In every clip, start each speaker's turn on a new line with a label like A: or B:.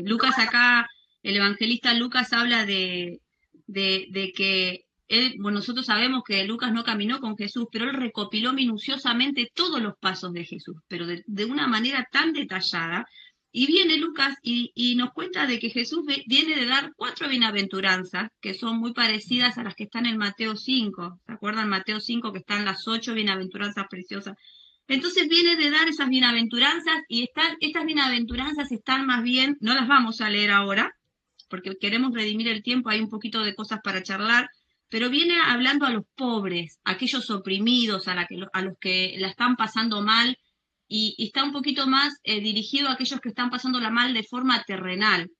A: Lucas acá, el evangelista Lucas habla de que él, bueno, nosotros sabemos que Lucas no caminó con Jesús, pero él recopiló minuciosamente todos los pasos de Jesús, pero de una manera tan detallada. Y viene Lucas y nos cuenta de que Jesús viene de dar 4 bienaventuranzas, que son muy parecidas a las que están en Mateo 5. ¿Se acuerdan Mateo 5 que están las 8 bienaventuranzas preciosas? Entonces viene de dar esas bienaventuranzas y estas bienaventuranzas están más bien, no las vamos a leer ahora, porque queremos redimir el tiempo, hay un poquito de cosas para charlar, pero viene hablando a los pobres, a aquellos oprimidos, a los que la están pasando mal, y está un poquito más dirigido a aquellos que están pasándola mal de forma terrenal.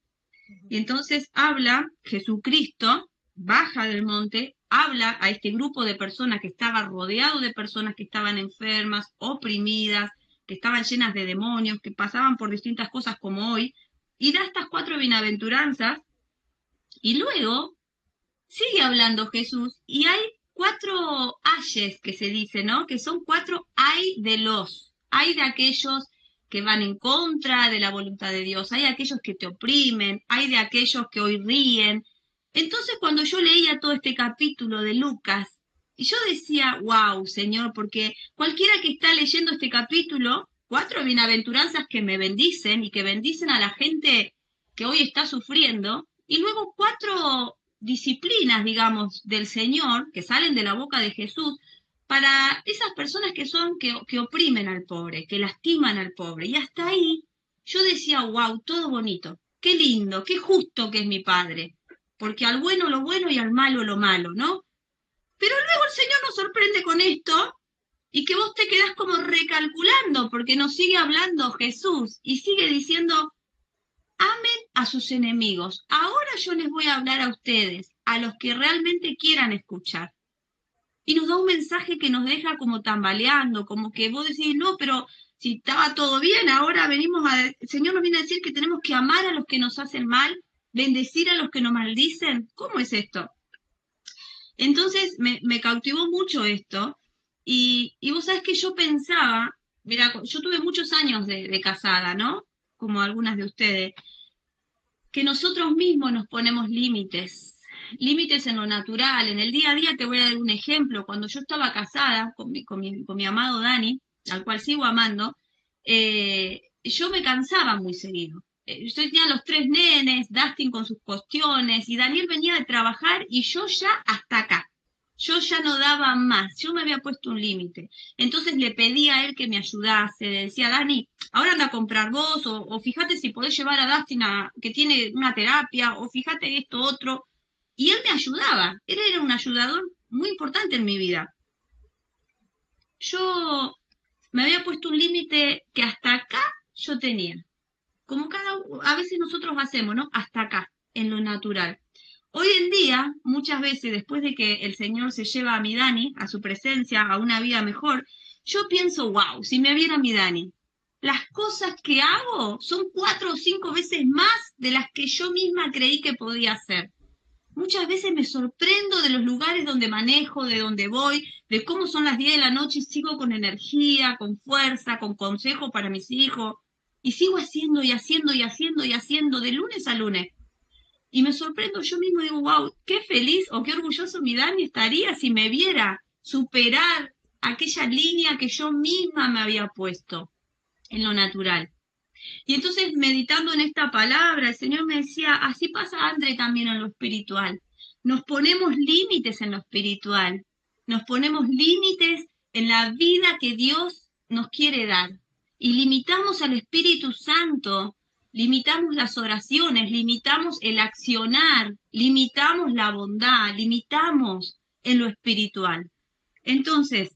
A: Y entonces habla Jesucristo, baja del monte, habla a este grupo de personas que estaba rodeado de personas que estaban enfermas, oprimidas, que estaban llenas de demonios, que pasaban por distintas cosas como hoy, y da estas 4 bienaventuranzas, y luego sigue hablando Jesús, y hay 4 ayes que se dice, ¿no? Que son 4 hay de aquellos que van en contra de la voluntad de Dios, hay de aquellos que te oprimen, hay de aquellos que hoy ríen. Entonces cuando yo leía todo este capítulo de Lucas, y yo decía, wow, Señor, porque cualquiera que está leyendo este capítulo, 4 bienaventuranzas que me bendicen y que bendicen a la gente que hoy está sufriendo, y luego 4 disciplinas, digamos, del Señor, que salen de la boca de Jesús, para esas personas que oprimen al pobre, que lastiman al pobre. Y hasta ahí yo decía, wow, todo bonito, qué lindo, qué justo que es mi Padre, porque al bueno lo bueno y al malo lo malo, ¿no? Pero luego el Señor nos sorprende con esto y que vos te quedás como recalculando, porque nos sigue hablando Jesús y sigue diciendo, amen a sus enemigos. Ahora yo les voy a hablar a ustedes, a los que realmente quieran escuchar. Y nos da un mensaje que nos deja como tambaleando, como que vos decís, no, pero si estaba todo bien, ahora el Señor nos viene a decir que tenemos que amar a los que nos hacen mal, bendecir a los que nos maldicen. ¿Cómo es esto? Entonces me cautivó mucho esto, y vos sabés que yo pensaba, mira, yo tuve muchos años de casada, ¿no? Como algunas de ustedes, que nosotros mismos nos ponemos límites en lo natural, en el día a día. Te voy a dar un ejemplo. Cuando yo estaba casada con mi amado Dani, al cual sigo amando, yo me cansaba muy seguido. Yo tenía los 3 nenes, Dustin con sus cuestiones, y Daniel venía de trabajar y yo ya hasta acá. Yo ya no daba más, yo me había puesto un límite. Entonces le pedí a él que me ayudase, le decía, Dani, ahora anda a comprar vos, o fíjate si podés llevar a Dustin que tiene una terapia, o fíjate esto, otro. Y él me ayudaba, él era un ayudador muy importante en mi vida. Yo me había puesto un límite que hasta acá yo tenía, como a veces nosotros hacemos, ¿no? Hasta acá, en lo natural. Hoy en día, muchas veces, después de que el Señor se lleva a mi Dani, a su presencia, a una vida mejor, yo pienso, wow, si me viera mi Dani, las cosas que hago son 4 o 5 veces más de las que yo misma creí que podía hacer. Muchas veces me sorprendo de los lugares donde manejo, de donde voy, de cómo son las 10 de la noche y sigo con energía, con fuerza, con consejo para mis hijos, y sigo haciendo y haciendo y haciendo y haciendo de lunes a lunes. Y me sorprendo yo mismo y digo, wow, qué feliz o qué orgulloso mi Dani estaría si me viera superar aquella línea que yo misma me había puesto en lo natural. Y entonces, meditando en esta palabra, el Señor me decía, así pasa, André, también en lo espiritual. Nos ponemos límites en lo espiritual, nos ponemos límites en la vida que Dios nos quiere dar. Y limitamos al Espíritu Santo, limitamos las oraciones, limitamos el accionar, limitamos la bondad, limitamos en lo espiritual. Entonces,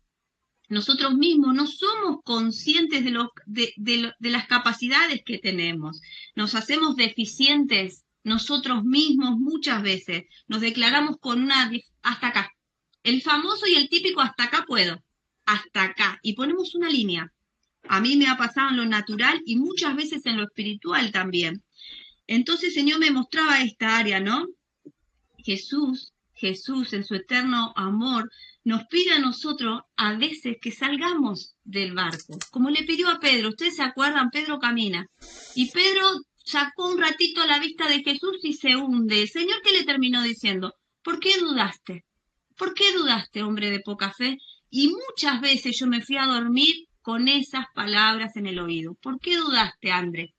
A: nosotros mismos no somos conscientes de las capacidades que tenemos. Nos hacemos deficientes nosotros mismos muchas veces. Nos declaramos con hasta acá. El famoso y el típico hasta acá puedo. Hasta acá. Y ponemos una línea. A mí me ha pasado en lo natural y muchas veces en lo espiritual también. Entonces el Señor me mostraba esta área, ¿no? Jesús en su eterno amor nos pide a nosotros a veces que salgamos del barco, como le pidió a Pedro. Ustedes se acuerdan, Pedro camina, y Pedro sacó un ratito la vista de Jesús y se hunde. El Señor, ¿qué le terminó diciendo? ¿Por qué dudaste? ¿Por qué dudaste, hombre de poca fe? Y muchas veces yo me fui a dormir con esas palabras en el oído. ¿Por qué dudaste, André?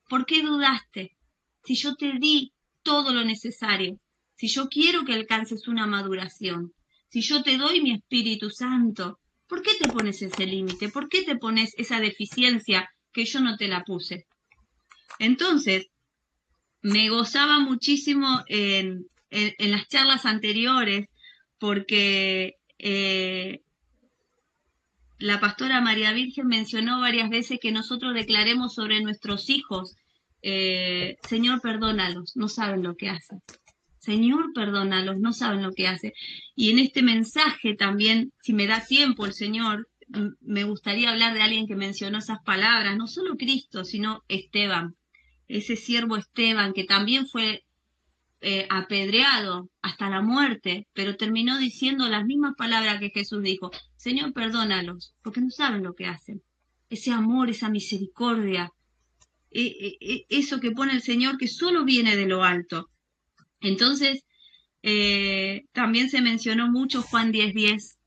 A: ¿Por qué dudaste? Si yo te di todo lo necesario, si yo quiero que alcances una maduración, si yo te doy mi Espíritu Santo, ¿por qué te pones ese límite? ¿Por qué te pones esa deficiencia que yo no te la puse? Entonces, me gozaba muchísimo en las charlas anteriores porque la pastora María Virgen mencionó varias veces que nosotros declaremos sobre nuestros hijos, Señor, perdónalos, no saben lo que hacen. Señor, perdónalos, no saben lo que hacen. Y en este mensaje también, si me da tiempo el Señor, me gustaría hablar de alguien que mencionó esas palabras, no solo Cristo, sino Esteban, ese siervo Esteban que también fue apedreado hasta la muerte, pero terminó diciendo las mismas palabras que Jesús dijo: Señor, perdónalos, porque no saben lo que hacen. Ese amor, esa misericordia, eso que pone el Señor que solo viene de lo alto. Entonces, también se mencionó mucho Juan 10:10.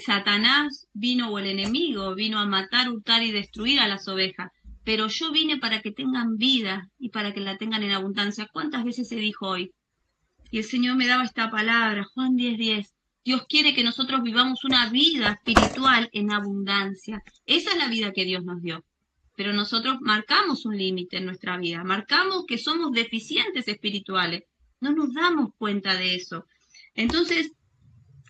A: Satanás vino, o el enemigo, vino a matar, hurtar y destruir a las ovejas, pero yo vine para que tengan vida y para que la tengan en abundancia. ¿Cuántas veces se dijo hoy? Y el Señor me daba esta palabra, Juan 10:10. Dios quiere que nosotros vivamos una vida espiritual en abundancia. Esa es la vida que Dios nos dio. Pero nosotros marcamos un límite en nuestra vida, marcamos que somos deficientes espirituales. No nos damos cuenta de eso. Entonces,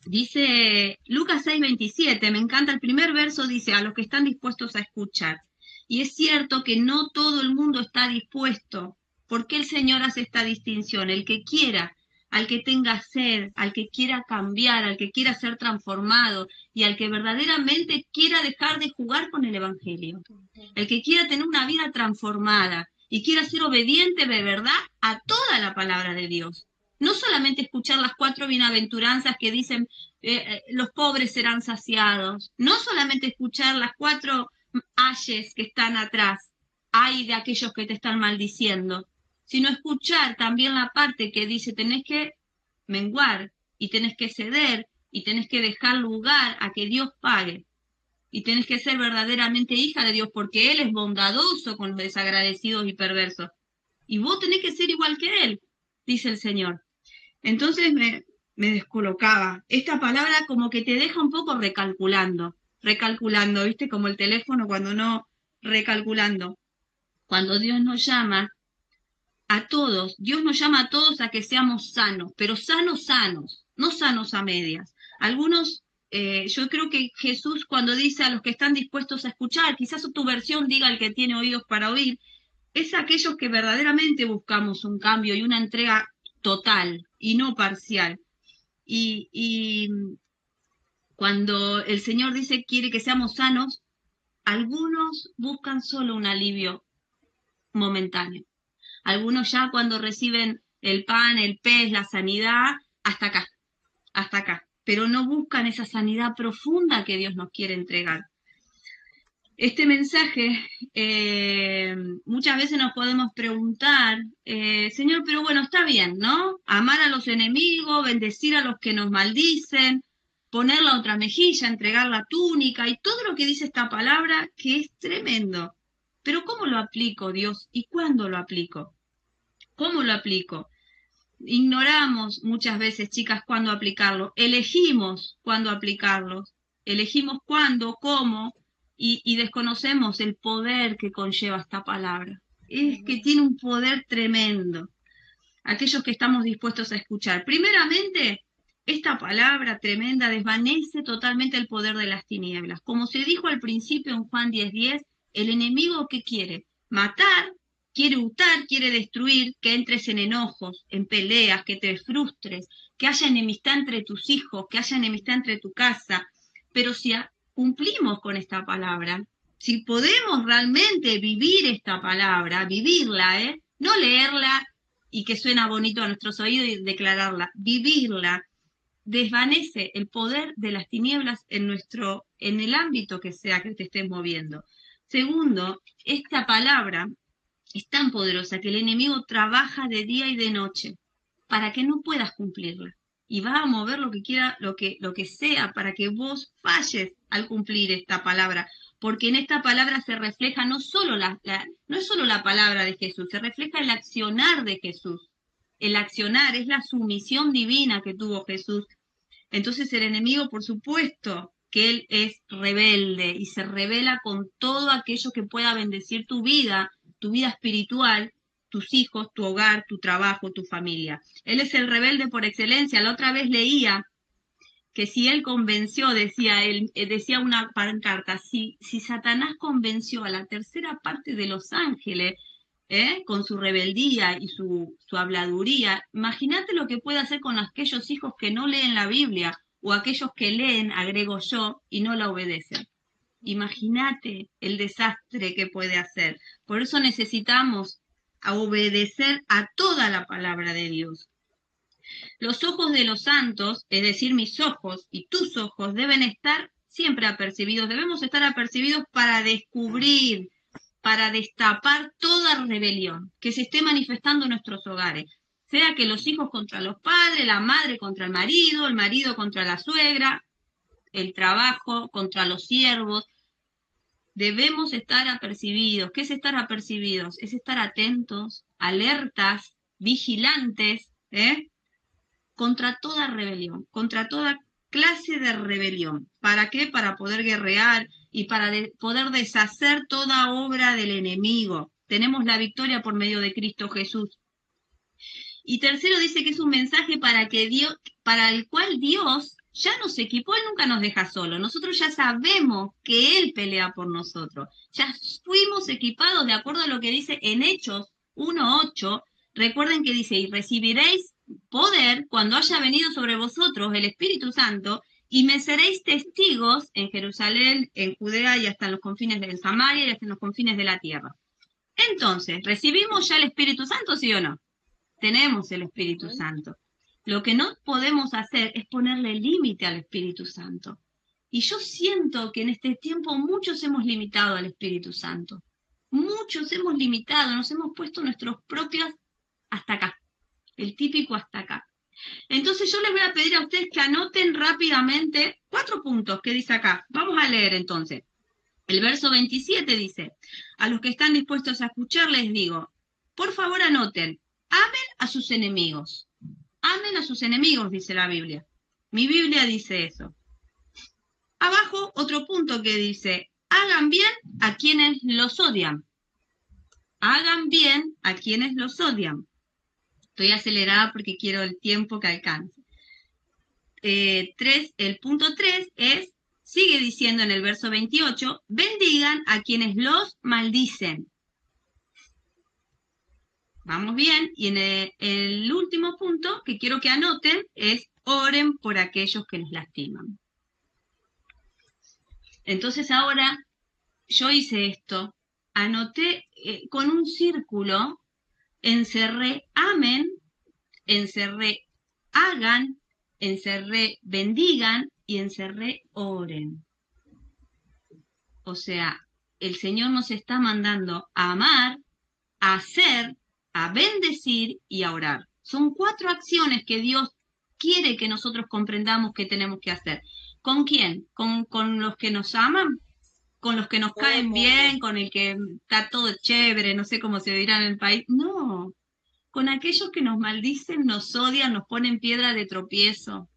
A: dice Lucas 6:27, me encanta el primer verso, dice: a los que están dispuestos a escuchar. Y es cierto que no todo el mundo está dispuesto. ¿Por qué el Señor hace esta distinción? El que quiera, al que tenga sed, al que quiera cambiar, al que quiera ser transformado y al que verdaderamente quiera dejar de jugar con el Evangelio. El que quiera tener una vida transformada y quiera ser obediente de verdad a toda la palabra de Dios. No solamente escuchar las 4 bienaventuranzas que dicen los pobres serán saciados. No solamente escuchar las 4 ayes que están atrás, ay de aquellos que te están maldiciendo, sino escuchar también la parte que dice tenés que menguar y tenés que ceder y tenés que dejar lugar a que Dios pague. Y tenés que ser verdaderamente hija de Dios porque Él es bondadoso con los desagradecidos y perversos. Y vos tenés que ser igual que Él, dice el Señor. Entonces me descolocaba. Esta palabra como que te deja un poco recalculando, ¿viste? Como el teléfono cuando no recalculando. Cuando Dios nos llama a todos, Dios nos llama a todos a que seamos sanos, pero sanos, no sanos a medias. Algunos, yo creo que Jesús cuando dice a los que están dispuestos a escuchar, quizás tu versión diga el que tiene oídos para oír, es aquellos que verdaderamente buscamos un cambio y una entrega total y no parcial. Y cuando el Señor dice quiere que seamos sanos, algunos buscan solo un alivio momentáneo. Algunos ya cuando reciben el pan, el pez, la sanidad, hasta acá. Pero no buscan esa sanidad profunda que Dios nos quiere entregar. Este mensaje, muchas veces nos podemos preguntar, Señor, pero bueno, está bien, ¿no? Amar a los enemigos, bendecir a los que nos maldicen, poner la otra mejilla, entregar la túnica y todo lo que dice esta palabra, que es tremendo. Pero ¿cómo lo aplico, Dios? ¿Y cuándo lo aplico? ¿Cómo lo aplico? Ignoramos muchas veces, chicas, cuándo aplicarlo. Elegimos cuándo aplicarlo. Elegimos cuándo, cómo, y desconocemos el poder que conlleva esta palabra. Es que tiene un poder tremendo. Aquellos que estamos dispuestos a escuchar. Primeramente, esta palabra tremenda desvanece totalmente el poder de las tinieblas. Como se dijo al principio en Juan 10:10, el enemigo, ¿qué quiere? Matar, quiere hurtar, quiere destruir, que entres en enojos, en peleas, que te frustres, que haya enemistad entre tus hijos, que haya enemistad entre tu casa. Pero si cumplimos con esta palabra, si podemos realmente vivir esta palabra, vivirla, no leerla y que suena bonito a nuestros oídos y declararla, vivirla, desvanece el poder de las tinieblas en el ámbito que sea que te estés moviendo. Segundo, esta palabra es tan poderosa que el enemigo trabaja de día y de noche para que no puedas cumplirla. Y va a mover lo que quiera, lo que sea, para que vos falles al cumplir esta palabra. Porque en esta palabra se refleja no solo no es solo la palabra de Jesús, se refleja el accionar de Jesús. El accionar es la sumisión divina que tuvo Jesús. Entonces el enemigo, por supuesto, que él es rebelde y se rebela con todo aquello que pueda bendecir tu vida espiritual, tus hijos, tu hogar, tu trabajo, tu familia. Él es el rebelde por excelencia. La otra vez leía que si él convenció, decía una pancarta, si Satanás convenció a la tercera parte de los ángeles, con su rebeldía y su habladuría, imagínate lo que puede hacer con aquellos hijos que no leen la Biblia o aquellos que leen, agrego yo, y no la obedecen. Imagínate el desastre que puede hacer. Por eso necesitamos obedecer a toda la palabra de Dios. Los ojos de los santos, es decir, mis ojos y tus ojos, deben estar siempre apercibidos. Debemos estar apercibidos para descubrir, para destapar toda rebelión que se esté manifestando en nuestros hogares. Sea que los hijos contra los padres, la madre contra el marido contra la suegra, el trabajo contra los siervos. Debemos estar apercibidos. ¿Qué es estar apercibidos? Es estar atentos, alertas, vigilantes, contra toda rebelión, contra toda clase de rebelión. ¿Para qué? Para poder guerrear y para poder deshacer toda obra del enemigo. Tenemos la victoria por medio de Cristo Jesús. Y tercero dice que es un mensaje para el cual Dios ya nos equipó, Él nunca nos deja solo. Nosotros ya sabemos que Él pelea por nosotros. Ya fuimos equipados de acuerdo a lo que dice en Hechos 1:8. Recuerden que dice, y recibiréis poder cuando haya venido sobre vosotros el Espíritu Santo, y me seréis testigos en Jerusalén, en Judea y hasta en los confines de Samaria y hasta en los confines de la tierra. Entonces, ¿recibimos ya el Espíritu Santo, sí o no? Tenemos el Espíritu Santo. Lo que no podemos hacer es ponerle límite al Espíritu Santo. Y yo siento que en este tiempo muchos hemos limitado al Espíritu Santo. Muchos hemos limitado, nos hemos puesto nuestros propios hasta acá. El típico hasta acá. Entonces yo les voy a pedir a ustedes que anoten rápidamente 4 puntos que dice acá. Vamos a leer entonces. El verso 27 dice, a los que están dispuestos a escuchar les digo, por favor anoten, amen a sus enemigos. Amen a sus enemigos, dice la Biblia. Mi Biblia dice eso. Abajo otro punto que dice, hagan bien a quienes los odian. Hagan bien a quienes los odian. Estoy acelerada porque quiero el tiempo que alcance. El punto 3 es, sigue diciendo en el verso 28, bendigan a quienes los maldicen. Vamos bien, y en el último punto que quiero que anoten es, oren por aquellos que los lastiman. Entonces ahora, yo hice esto, anoté con un círculo, encerré amen, encerré hagan, encerré bendigan y encerré oren. O sea, el Señor nos está mandando a amar, a hacer, a bendecir y a orar. Son 4 acciones que Dios quiere que nosotros comprendamos que tenemos que hacer. ¿Con quién? ¿Con los que nos aman? ¿Con los que nos caen bien? ¿Con el que está todo chévere? No sé cómo se dirá en el país. No, con aquellos que nos maldicen, nos odian, nos ponen piedra de tropiezo.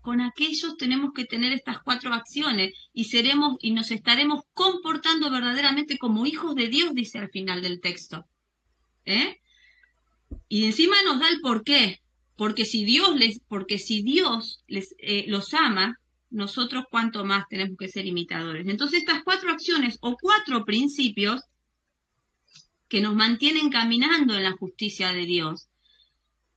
A: Con aquellos tenemos que tener estas 4 acciones y nos estaremos comportando verdaderamente como hijos de Dios, dice al final del texto. Y encima nos da el porqué, porque si Dios los ama, nosotros cuánto más tenemos que ser imitadores. Entonces estas 4 acciones o 4 principios que nos mantienen caminando en la justicia de Dios,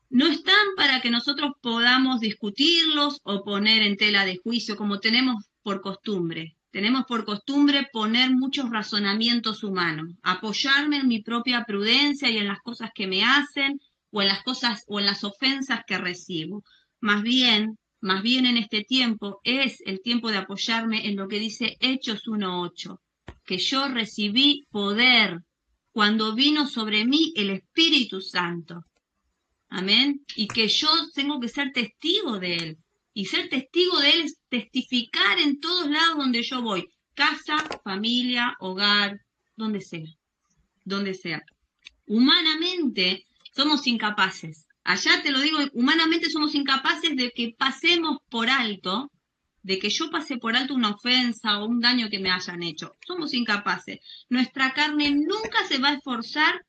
A: no están para que nosotros podamos discutirlos o poner en tela de juicio como tenemos por costumbre. Tenemos por costumbre poner muchos razonamientos humanos, apoyarme en mi propia prudencia y en las cosas que me hacen o en las ofensas que recibo. Más bien en este tiempo es el tiempo de apoyarme en lo que dice Hechos 1:8, que yo recibí poder cuando vino sobre mí el Espíritu Santo. Amén. Y que yo tengo que ser testigo de Él. Y ser testigo de Él es testificar en todos lados donde yo voy. Casa, familia, hogar, donde sea. Donde sea. Humanamente somos incapaces. Allá te lo digo, humanamente somos incapaces de que pasemos por alto, de que yo pase por alto una ofensa o un daño que me hayan hecho. Somos incapaces. Nuestra carne nunca se va a esforzar.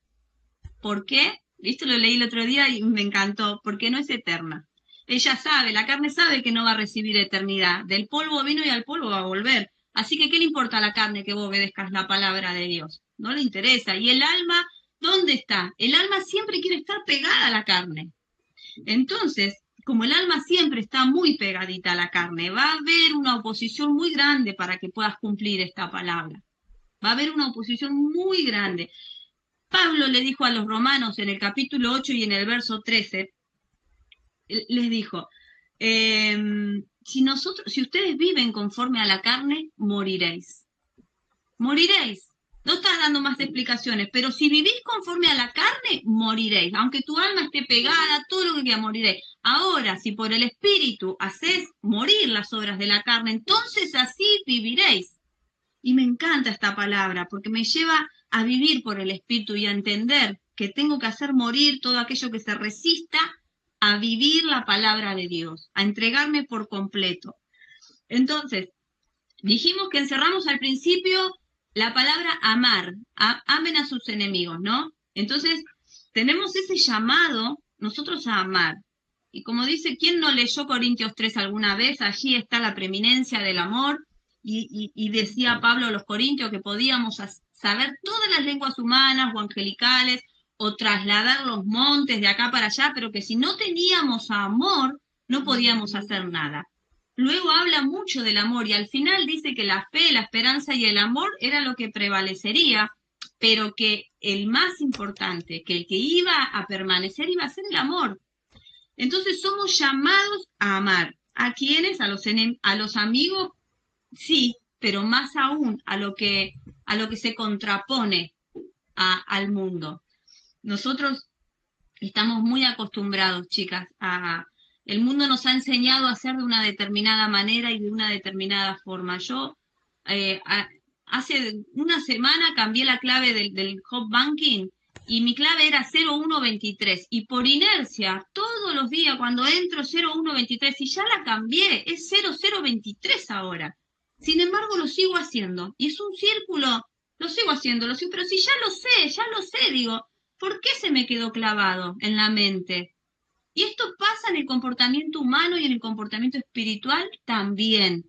A: ¿Por qué? Esto lo leí el otro día y me encantó, porque no es eterna. Ella sabe, la carne sabe que no va a recibir eternidad. Del polvo vino y al polvo va a volver. Así que, ¿qué le importa a la carne que vos obedezcas la palabra de Dios? No le interesa. Y el alma, ¿dónde está? El alma siempre quiere estar pegada a la carne. Entonces, como el alma siempre está muy pegadita a la carne, va a haber una oposición muy grande para que puedas cumplir esta palabra. Va a haber una oposición muy grande. Pablo le dijo a los romanos en el capítulo 8 y en el verso 13, les dijo, si ustedes viven conforme a la carne, moriréis. Moriréis. No estás dando más explicaciones, pero si vivís conforme a la carne, moriréis. Aunque tu alma esté pegada, todo lo que quieras, moriréis. Ahora, si por el Espíritu hacés morir las obras de la carne, entonces así viviréis. Y me encanta esta palabra, porque me lleva a vivir por el Espíritu y a entender que tengo que hacer morir todo aquello que se resista a vivir la palabra de Dios, a entregarme por completo. Entonces, dijimos que encerramos al principio la palabra amar, amen a sus enemigos, ¿no? Entonces, tenemos ese llamado nosotros a amar. Y como dice, ¿quién no leyó Corintios 3 alguna vez? Allí está la preeminencia del amor. Y decía Pablo a los Corintios que podíamos saber todas las lenguas humanas o angelicales o trasladar los montes de acá para allá, pero que si no teníamos amor, no podíamos hacer nada. Luego habla mucho del amor y al final dice que la fe, la esperanza y el amor era lo que prevalecería, pero que el más importante, que el que iba a permanecer iba a ser el amor. Entonces somos llamados a amar. ¿A quiénes? A los amigos, sí, pero más aún a lo que se contrapone al mundo. Nosotros estamos muy acostumbrados, chicas, el mundo nos ha enseñado a hacer de una determinada manera y de una determinada forma. Yo hace una semana cambié la clave del home banking y mi clave era 0123 y por inercia todos los días cuando entro 0123 y ya la cambié, es 0023 ahora. Sin embargo lo sigo haciendo y es un círculo, lo sigo haciendo, pero si ya lo sé, digo, ¿por qué se me quedó clavado en la mente? Y esto pasa en el comportamiento humano y en el comportamiento espiritual también.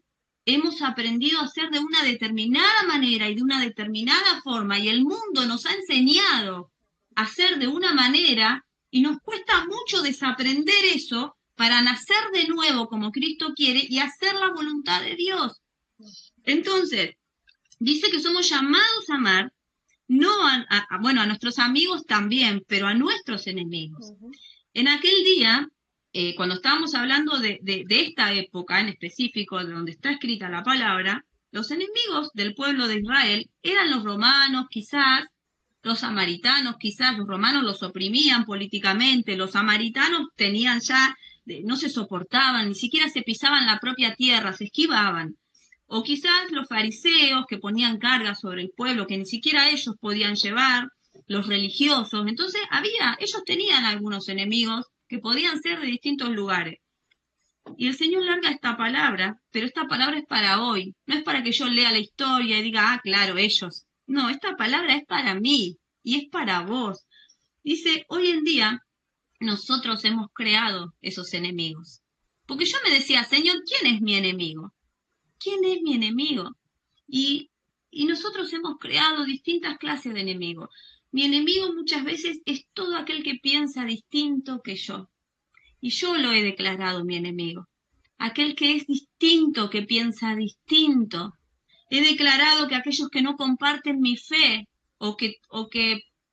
A: Hemos aprendido a hacer de una determinada manera y de una determinada forma, y el mundo nos ha enseñado a hacer de una manera, y nos cuesta mucho desaprender eso para nacer de nuevo como Cristo quiere y hacer la voluntad de Dios. Entonces, dice que somos llamados a amar, no a nuestros amigos también, pero a nuestros enemigos. En aquel día, cuando estábamos hablando de esta época en específico, de donde está escrita la palabra, los enemigos del pueblo de Israel eran los romanos, quizás, los samaritanos, quizás, los romanos los oprimían políticamente, los samaritanos tenían ya, no se soportaban, ni siquiera se pisaban la propia tierra, se esquivaban. O quizás los fariseos que ponían cargas sobre el pueblo que ni siquiera ellos podían llevar, los religiosos. Entonces ellos tenían algunos enemigos que podían ser de distintos lugares. Y el Señor larga esta palabra, pero esta palabra es para hoy. No es para que yo lea la historia y diga, claro, ellos. No, esta palabra es para mí y es para vos. Dice, hoy en día nosotros hemos creado esos enemigos. Porque yo me decía, Señor, ¿quién es mi enemigo? ¿Quién es mi enemigo? Y nosotros hemos creado distintas clases de enemigos. Mi enemigo muchas veces es todo aquel que piensa distinto que yo. Y yo lo he declarado mi enemigo. Aquel que es distinto, que piensa distinto. He declarado que aquellos que no comparten mi fe o que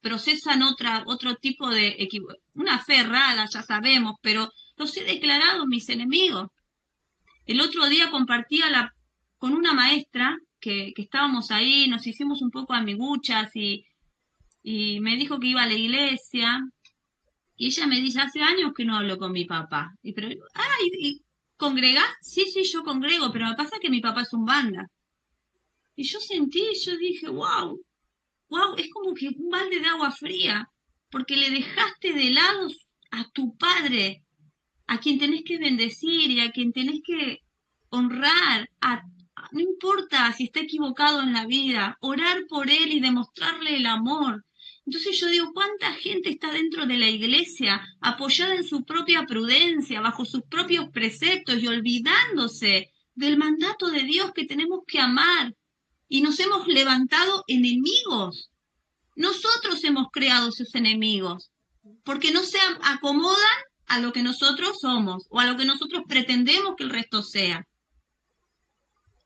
A: procesan otro tipo de una fe errada, ya sabemos, pero los he declarado mis enemigos. El otro día compartía con una maestra que estábamos ahí, nos hicimos un poco amiguchas y y me dijo que iba a la iglesia, y ella me dice, hace años que no hablo con mi papá. ¿Y congregás? Sí, sí, yo congrego, pero me pasa que mi papá es un banda. Y yo dije, wow, wow, es como que un balde de agua fría, porque le dejaste de lado a tu padre, a quien tenés que bendecir y a quien tenés que honrar, no importa si está equivocado en la vida, orar por él y demostrarle el amor. Entonces yo digo, ¿cuánta gente está dentro de la iglesia apoyada en su propia prudencia, bajo sus propios preceptos y olvidándose del mandato de Dios que tenemos que amar? Y nos hemos levantado enemigos. Nosotros hemos creado esos enemigos, porque no se acomodan a lo que nosotros somos o a lo que nosotros pretendemos que el resto sea.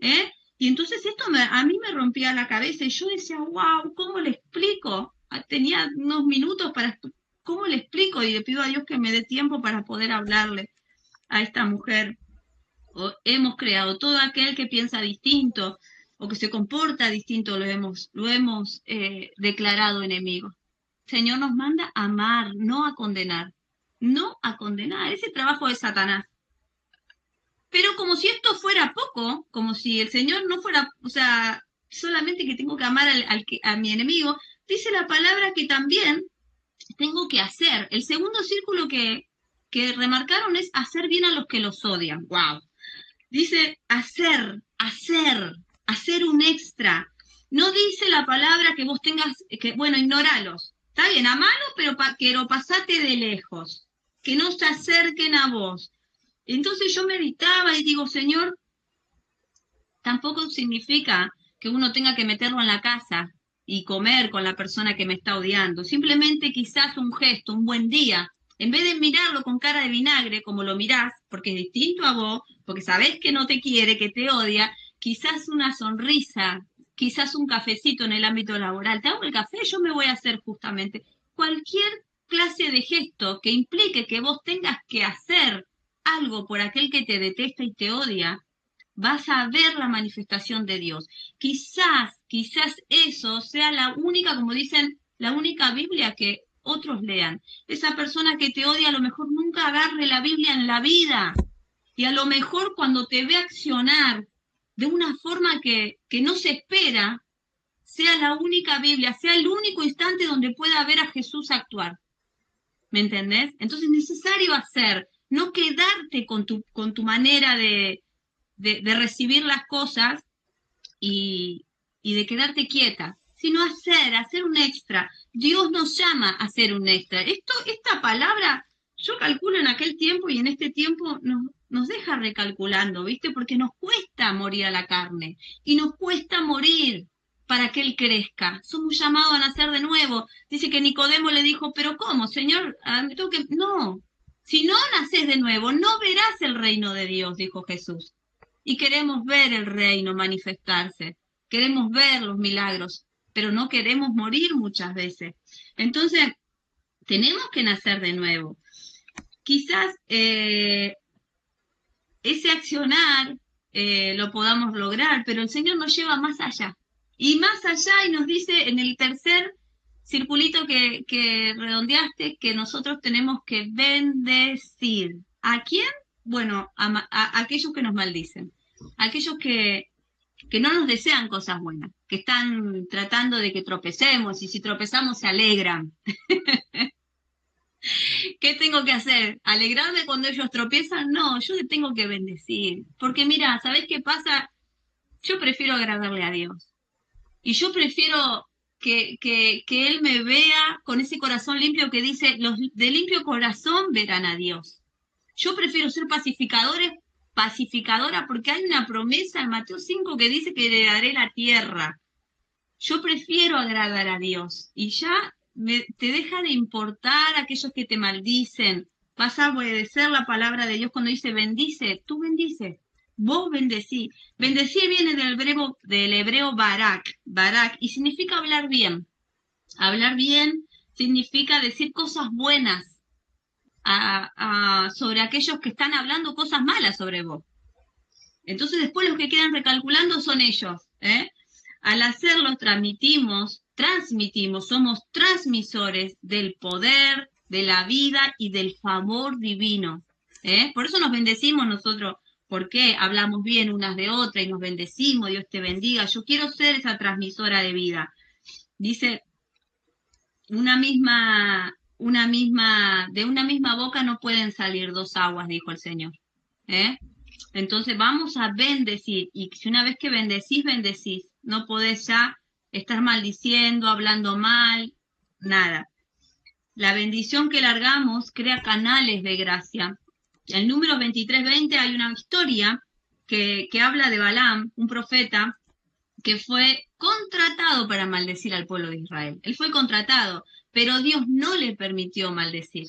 A: Y entonces esto a mí me rompía la cabeza y yo decía, wow, ¿cómo le explico? Tenía unos minutos para, ¿cómo le explico? Y le pido a Dios que me dé tiempo para poder hablarle a esta mujer. Hemos creado todo aquel que piensa distinto o que se comporta distinto, lo hemos declarado enemigo. El Señor nos manda a amar, no a condenar. No a condenar, ese trabajo de Satanás. Pero como si esto fuera poco, como si el Señor no fuera, o sea, solamente que tengo que amar a mi enemigo, dice la palabra que también tengo que hacer. El segundo círculo que remarcaron es hacer bien a los que los odian. ¡Wow! Dice hacer un extra. No dice la palabra que vos tengas, bueno, ignoralos. Está bien, amalos, pero pasate de lejos. Que no se acerquen a vos. Entonces yo meditaba y digo, Señor, tampoco significa que uno tenga que meterlo en la casa y comer con la persona que me está odiando. Simplemente quizás un gesto, un buen día. En vez de mirarlo con cara de vinagre, como lo mirás, porque es distinto a vos, porque sabés que no te quiere, que te odia, quizás una sonrisa, quizás un cafecito en el ámbito laboral. Te hago el café, yo me voy a hacer justamente cualquier clase de gesto que implique que vos tengas que hacer algo por aquel que te detesta y te odia, vas a ver la manifestación de Dios. Quizás eso sea la única, como dicen, la única Biblia que otros lean. Esa persona que te odia a lo mejor nunca agarre la Biblia en la vida. Y a lo mejor cuando te ve accionar de una forma que no se espera, sea la única Biblia, sea el único instante donde pueda ver a Jesús actuar. ¿Me entendés? Entonces es necesario hacer, no quedarte con tu manera de recibir las cosas y de quedarte quieta, sino hacer un extra. Dios nos llama a hacer un extra. Esta palabra, yo calculo en aquel tiempo y en este tiempo nos deja recalculando, ¿viste? Porque nos cuesta morir a la carne y nos cuesta morir para que Él crezca. Somos llamados a nacer de nuevo. Dice que Nicodemo le dijo, pero ¿cómo, Señor? No, si no naces de nuevo, no verás el reino de Dios, dijo Jesús. Y queremos ver el reino manifestarse, queremos ver los milagros, pero no queremos morir muchas veces. Entonces, tenemos que nacer de nuevo. Quizás ese accionar lo podamos lograr, pero el Señor nos lleva más allá. Y más allá, y nos dice en el tercer circulito que redondeaste, que nosotros tenemos que bendecir. ¿A quién? Bueno, a aquellos que nos maldicen, a aquellos que no nos desean cosas buenas, que están tratando de que tropecemos, y si tropezamos se alegran. ¿Qué tengo que hacer? ¿Alegrarme cuando ellos tropiezan? No, yo les tengo que bendecir. Porque mira, ¿sabés qué pasa? Yo prefiero agradarle a Dios. Y yo prefiero que Él me vea con ese corazón limpio que dice, los de limpio corazón verán a Dios. Yo prefiero ser pacificadora, porque hay una promesa en Mateo 5 que dice que heredaré la tierra. Yo prefiero agradar a Dios y ya te deja de importar aquellos que te maldicen. Vas a obedecer la palabra de Dios cuando dice bendice, tú bendices, vos bendecí. Bendecir viene del hebreo barak, y significa hablar bien. Hablar bien significa decir cosas buenas sobre aquellos que están hablando cosas malas sobre vos. Entonces después los que quedan recalculando son ellos. Al hacerlo transmitimos transmitimos, somos transmisores del poder, de la vida y del favor divino. Por eso nos bendecimos nosotros, porque hablamos bien unas de otras y nos bendecimos, Dios te bendiga. Yo quiero ser esa transmisora de vida. Dice, de una misma boca no pueden salir dos aguas, dijo el Señor. Entonces vamos a bendecir, y si una vez que bendecís, no podés ya estar maldiciendo, hablando mal, nada. La bendición que largamos crea canales de gracia. En Números 23:20 hay una historia que habla de Balaam, un profeta, que fue contratado para maldecir al pueblo de Israel. Él fue contratado, pero Dios no le permitió maldecir.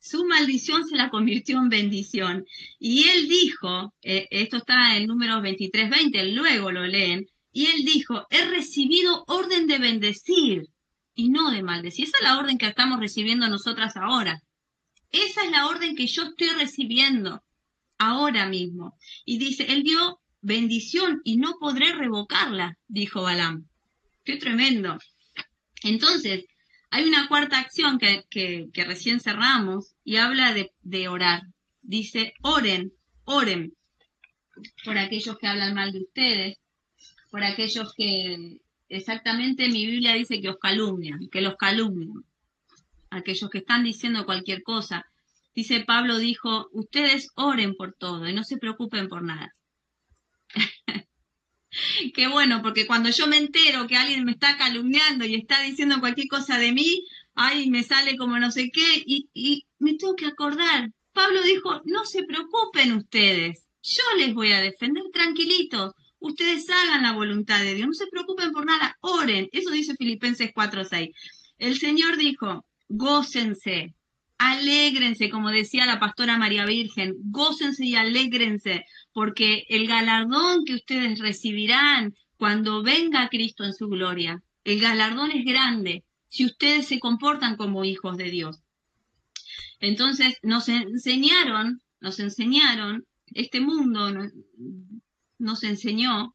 A: Su maldición se la convirtió en bendición. Y él dijo, esto está en Números 23:20, luego lo leen, y él dijo, he recibido orden de bendecir y no de maldecir. Esa es la orden que estamos recibiendo nosotras ahora. Esa es la orden que yo estoy recibiendo ahora mismo. Y dice, él dio bendición y no podré revocarla, dijo Balaam. ¡Qué tremendo! Entonces, hay una cuarta acción que recién cerramos y habla de orar. Dice, oren por aquellos que hablan mal de ustedes, por aquellos que, exactamente mi Biblia dice que os calumnian, que los calumnian, aquellos que están diciendo cualquier cosa. Dice Pablo, dijo, ustedes oren por todo y no se preocupen por nada. Qué bueno, porque cuando yo me entero que alguien me está calumniando y está diciendo cualquier cosa de mí, ay, me sale como no sé qué, y me tengo que acordar. Pablo dijo, no se preocupen ustedes, yo les voy a defender tranquilitos, ustedes hagan la voluntad de Dios, no se preocupen por nada, oren. Eso dice Filipenses 4:6. El Señor dijo, gócense, alégrense, como decía la pastora María Virgen, gócense y alégrense, porque el galardón que ustedes recibirán cuando venga Cristo en su gloria, el galardón es grande si ustedes se comportan como hijos de Dios. Entonces nos enseñaron, este mundo nos enseñó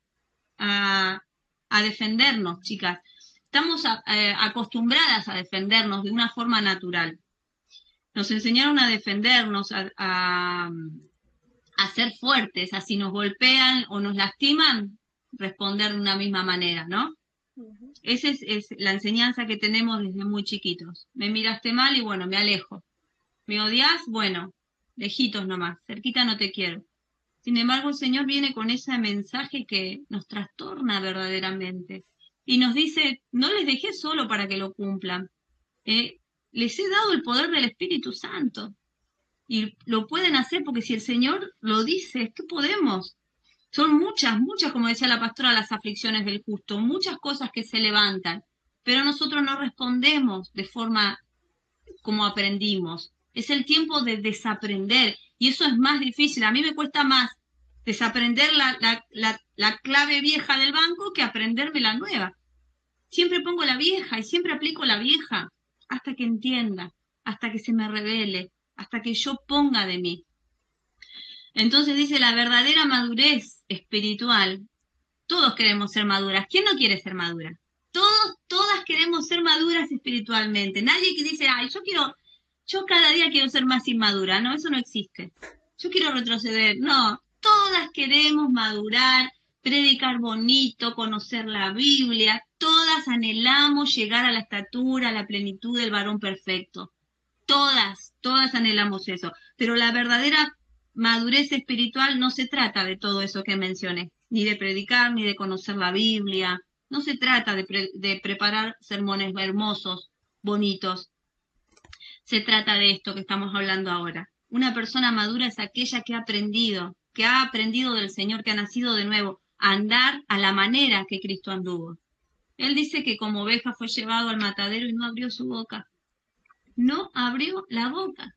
A: a defendernos, chicas. Estamos acostumbradas a defendernos de una forma natural. Nos enseñaron a defendernos, a ser fuertes, así nos golpean o nos lastiman, responder de una misma manera, ¿no? Esa es la enseñanza que tenemos desde muy chiquitos. Me miraste mal y bueno, me alejo. ¿Me odias? Bueno, lejitos nomás, cerquita no te quiero. Sin embargo, el Señor viene con ese mensaje que nos trastorna verdaderamente y nos dice, no les dejé solo para que lo cumplan. Les he dado el poder del Espíritu Santo. Y lo pueden hacer porque si el Señor lo dice, es que podemos. Son muchas, como decía la pastora, las aflicciones del justo, muchas cosas que se levantan, pero nosotros no respondemos de forma como aprendimos. Es el tiempo de desaprender y eso es más difícil. A mí me cuesta más desaprender la clave vieja del banco que aprenderme la nueva. Siempre pongo la vieja y siempre aplico la vieja hasta que entienda, hasta que se me revele, hasta que yo ponga de mí. Entonces dice, la verdadera madurez espiritual, todos queremos ser maduras. ¿Quién no quiere ser madura? Todas queremos ser maduras espiritualmente. Nadie que dice, ay, yo cada día quiero ser más inmadura. No, eso no existe. Yo quiero retroceder. No, todas queremos madurar, predicar bonito, conocer la Biblia. Todas anhelamos llegar a la estatura, a la plenitud del varón perfecto. Todas anhelamos eso. Pero la verdadera madurez espiritual no se trata de todo eso que mencioné, ni de predicar, ni de conocer la Biblia. No se trata de preparar sermones hermosos, bonitos. Se trata de esto que estamos hablando ahora. Una persona madura es aquella que ha aprendido del Señor, que ha nacido de nuevo, a andar a la manera que Cristo anduvo. Él dice que como oveja fue llevado al matadero y no abrió su boca. No abrió la boca.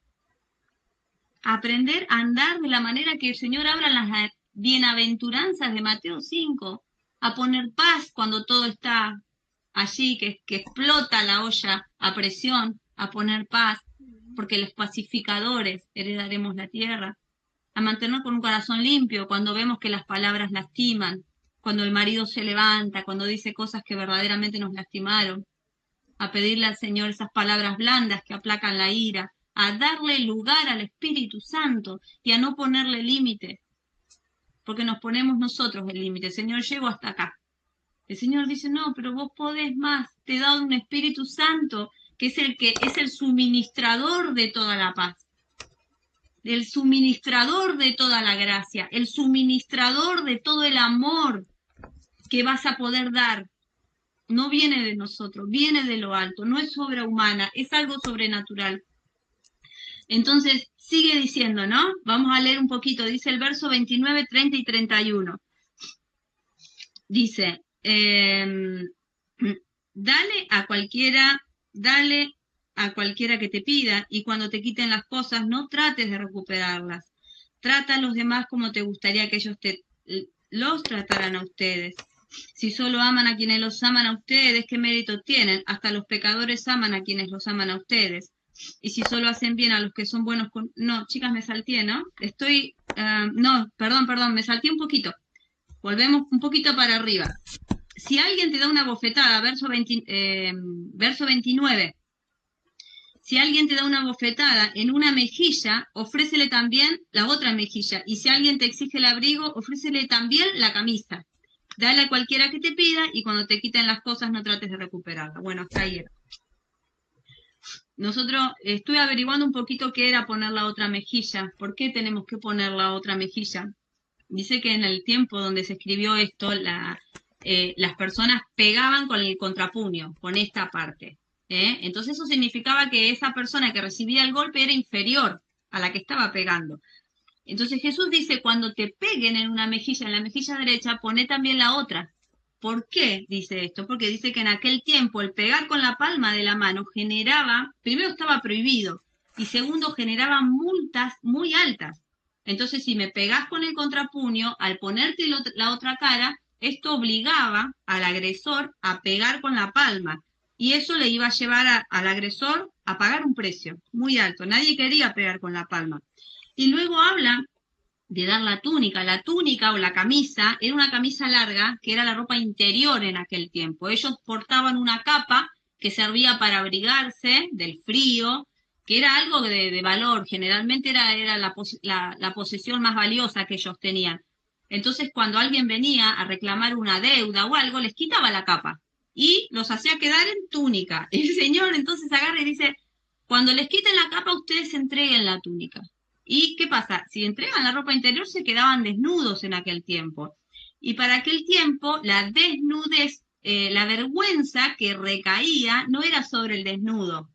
A: Aprender a andar de la manera que el Señor habla en las bienaventuranzas de Mateo 5, a poner paz cuando todo está allí, que explota la olla a presión, a poner paz, porque los pacificadores heredaremos la tierra, a mantener con un corazón limpio cuando vemos que las palabras lastiman, cuando el marido se levanta, cuando dice cosas que verdaderamente nos lastimaron, a pedirle al Señor esas palabras blandas que aplacan la ira, a darle lugar al Espíritu Santo y a no ponerle límite, porque nos ponemos nosotros el límite. Señor, llego hasta acá. El Señor dice, no, pero vos podés más, te he dado un Espíritu Santo que es el suministrador de toda la paz, el suministrador de toda la gracia, el suministrador de todo el amor que vas a poder dar. No viene de nosotros, viene de lo alto, no es sobrehumana, es algo sobrenatural. Entonces, sigue diciendo, ¿no? Vamos a leer un poquito, dice el verso 29, 30 y 31. Dice, dale a cualquiera que te pida, y cuando te quiten las cosas, no trates de recuperarlas. Trata a los demás como te gustaría que ellos los trataran a ustedes. Si solo aman a quienes los aman a ustedes, ¿qué mérito tienen? Hasta los pecadores aman a quienes los aman a ustedes. Y si solo hacen bien a los que son buenos con... No, chicas, me salté, ¿no? No, perdón, me salté un poquito. Volvemos un poquito para arriba. Si alguien te da una bofetada, verso 29, si alguien te da una bofetada en una mejilla, ofrécele también la otra mejilla. Y si alguien te exige el abrigo, ofrécele también la camisa. Dale a cualquiera que te pida y cuando te quiten las cosas no trates de recuperarla. Bueno, hasta ahí era. Nosotros estuve averiguando un poquito qué era poner la otra mejilla. ¿Por qué tenemos que poner la otra mejilla? Dice que en el tiempo donde se escribió esto, las personas pegaban con el contrapuño, con esta parte. Entonces eso significaba que esa persona que recibía el golpe era inferior a la que estaba pegando. Entonces Jesús dice, cuando te peguen en una mejilla, en la mejilla derecha, poné también la otra. ¿Por qué dice esto? Porque dice que en aquel tiempo el pegar con la palma de la mano generaba, primero estaba prohibido, y segundo generaba multas muy altas. Entonces si me pegás con el contrapuño, al ponerte la otra cara, esto obligaba al agresor a pegar con la palma, y eso le iba a llevar al agresor a pagar un precio muy alto. Nadie quería pegar con la palma. Y luego habla de dar la túnica o la camisa, era una camisa larga, que era la ropa interior en aquel tiempo. Ellos portaban una capa que servía para abrigarse del frío, que era algo de valor, generalmente era la posesión más valiosa que ellos tenían. Entonces, cuando alguien venía a reclamar una deuda o algo, les quitaba la capa y los hacía quedar en túnica. El Señor entonces agarra y dice, cuando les quiten la capa, ustedes entreguen la túnica. ¿Y qué pasa? Si entregan la ropa interior, se quedaban desnudos en aquel tiempo. Y para aquel tiempo, la desnudez, la vergüenza que recaía, no era sobre el desnudo.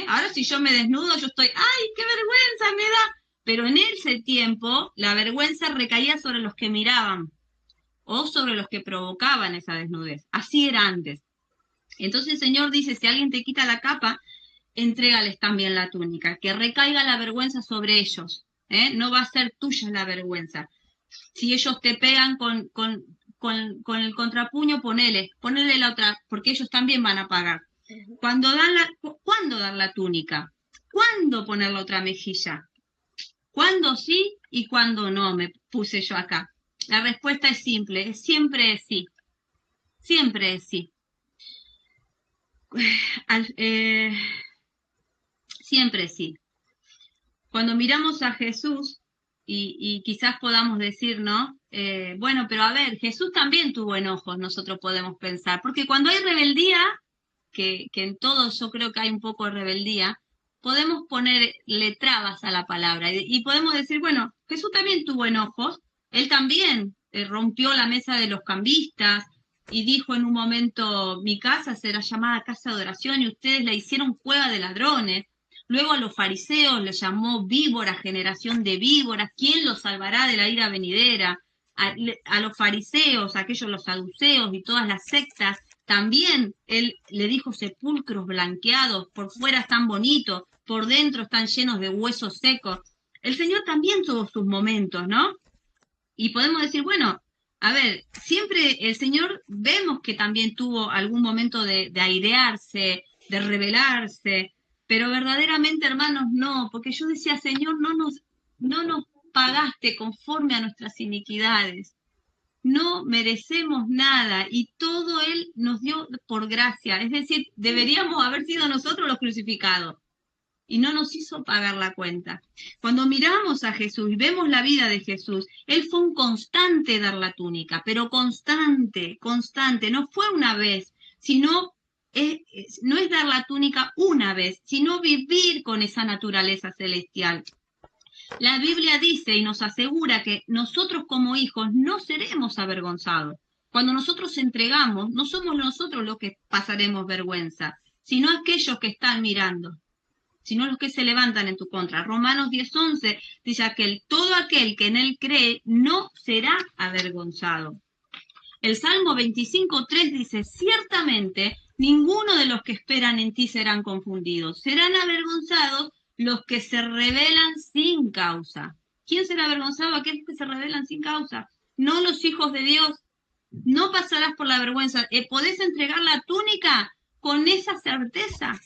A: Ahora si yo me desnudo, yo estoy, ¡ay, qué vergüenza me da! Pero en ese tiempo, la vergüenza recaía sobre los que miraban o sobre los que provocaban esa desnudez. Así era antes. Entonces el Señor dice, si alguien te quita la capa, entrégales también la túnica, que recaiga la vergüenza sobre ellos, no va a ser tuya la vergüenza. Si ellos te pegan con el contrapuño, ponele la otra, porque ellos también van a pagar. ¿Cuándo dar la túnica? ¿Cuándo poner la otra mejilla? ¿Cuándo sí y cuándo no? Me puse yo acá. La respuesta es simple, siempre es sí. Siempre es sí. Siempre sí. Cuando miramos a Jesús, y quizás podamos decir, ¿no? Bueno, pero a ver, Jesús también tuvo enojos, nosotros podemos pensar, porque cuando hay rebeldía, que en todos yo creo que hay un poco de rebeldía, podemos ponerle trabas a la palabra, y podemos decir, bueno, Jesús también tuvo enojos, él también rompió la mesa de los cambistas, y dijo en un momento, mi casa será llamada casa de oración, y ustedes la hicieron cueva de ladrones. Luego a los fariseos les llamó víboras, generación de víboras, ¿quién los salvará de la ira venidera? A los fariseos, aquellos los saduceos y todas las sectas, también él le dijo sepulcros blanqueados, por fuera están bonitos, por dentro están llenos de huesos secos. El Señor también tuvo sus momentos, ¿no? Y podemos decir, bueno, a ver, siempre el Señor vemos que también tuvo algún momento de airearse, de rebelarse, pero verdaderamente, hermanos, no, porque yo decía, Señor, no nos pagaste conforme a nuestras iniquidades, no merecemos nada y todo Él nos dio por gracia. Es decir, deberíamos haber sido nosotros los crucificados y no nos hizo pagar la cuenta. Cuando miramos a Jesús y vemos la vida de Jesús, Él fue un constante dar la túnica, pero constante, constante. No fue una vez, sino no es dar la túnica una vez, sino vivir con esa naturaleza celestial. La Biblia dice y nos asegura que nosotros como hijos no seremos avergonzados. Cuando nosotros entregamos, no somos nosotros los que pasaremos vergüenza, sino aquellos que están mirando, sino los que se levantan en tu contra. Romanos 10:11 dice todo aquel que en él cree no será avergonzado. El Salmo 25:3 dice, ciertamente ninguno de los que esperan en ti serán confundidos, serán avergonzados los que se rebelan sin causa. ¿Quién será avergonzado? Aquellos que se rebelan sin causa, no los hijos de Dios. No pasarás por la vergüenza. ¿Podés entregar la túnica con esa certeza?